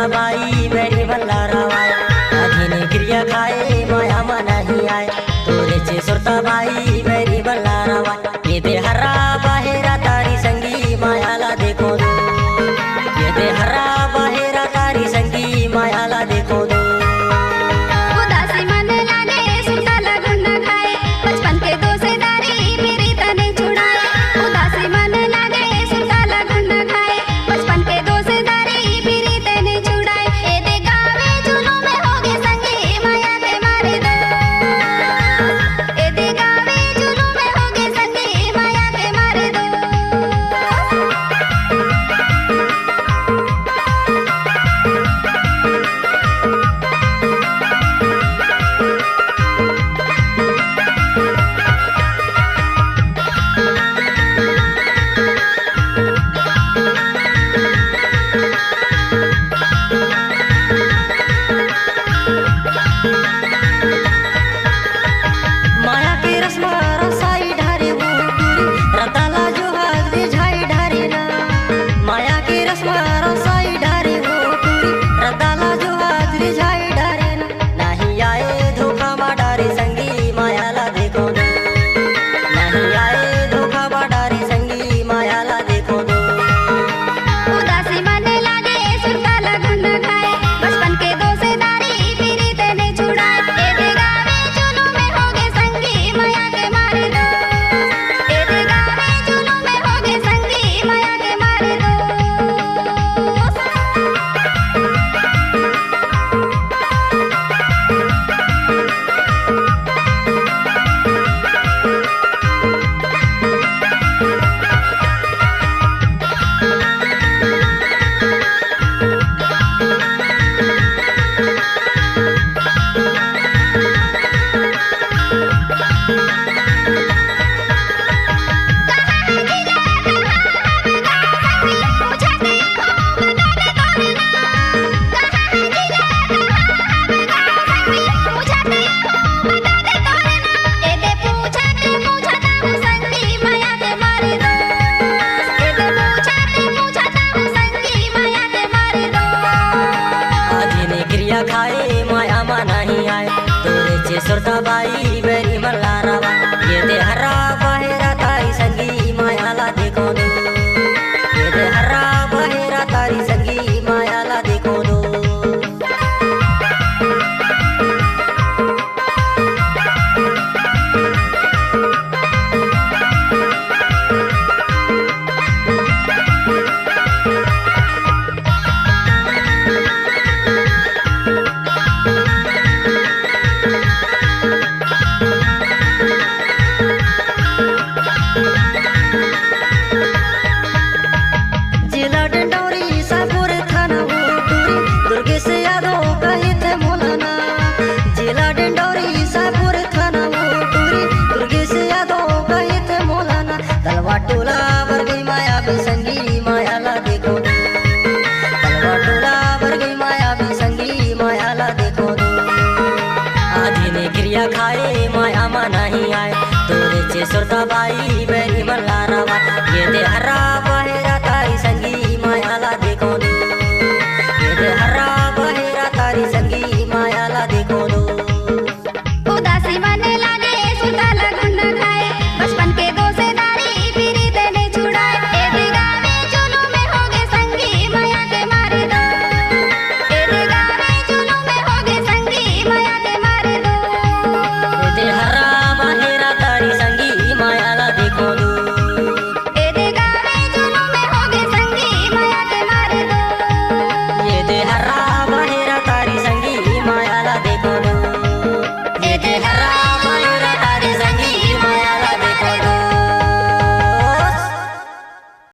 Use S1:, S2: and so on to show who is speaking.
S1: सुरता बाई मेरी बल्ला रवाय आधीने क्रिया खाए माया मन नहीं आए तोरे चे सुरता बाई मेरी बल्ला रवाय ये दे हरा बाहेरा तारी संगी मायाला देखो दो ये दे हरा बाहेरा तारी संगी मायाला देखो दो
S2: उदासी मन लागे सुनता लगन न खाए बचपन के दोस्तारी मेरी तने छुड़ाए उदासी मन लागे सुनता लगन न खाए बचपन के दोस्तारी मेरी तने छुड़ाए ए दे गावे झूलों में होगे संगी माया के मारे दो ए दे गावे झूलों में होगे संगी माया के मारे दो
S1: माया के रस्मा रसाई ढारे वो टूरी रताला जो हाजरी झाई ढारे ना माया के रस्मा रसाई ढारे वो टूरी रताला जो हाजरी झाई ढारे ना नहीं आए धोखा बाडारे संगी मायाला देखो दो नहीं आए धोखा बाडारे संगी मायाला देखो दो
S2: उदासी मन लागे सुनता लगन न खाए बचपन के दोस्तारी मेरी तने छुड़ाए ए दे गावे झूलों में होगे संगी माया के मारे दो ए दे गावे झूलों में होगे संगी माया के मारे दो
S1: आधीने क्रिया खाए माया मा नहीं आए तोरे चे सुरता बाई मेरी मल्ला रवा ये दे हरा बाहेरा तारी संगी मायाला देखो दो ये दे हरा बाहेरा तारी संगी मायाला देखो दो जिला डंडौरी सापुर थाना वो टूरी दुर्गे से यादव कही थे मोलाना जिला डंडौरी सापुर थाना वो टूरी दुर्गे से यादव कही थे मोलाना तलवा टोला बर गई माया भी संगी मायाला देखो दो तलवा टोला बर गई माया भी संगी मायाला देखो दो आधीने क्रिया खाए माया मा नहीं आए तोरे चे सुरता बाई मेरी मल्ला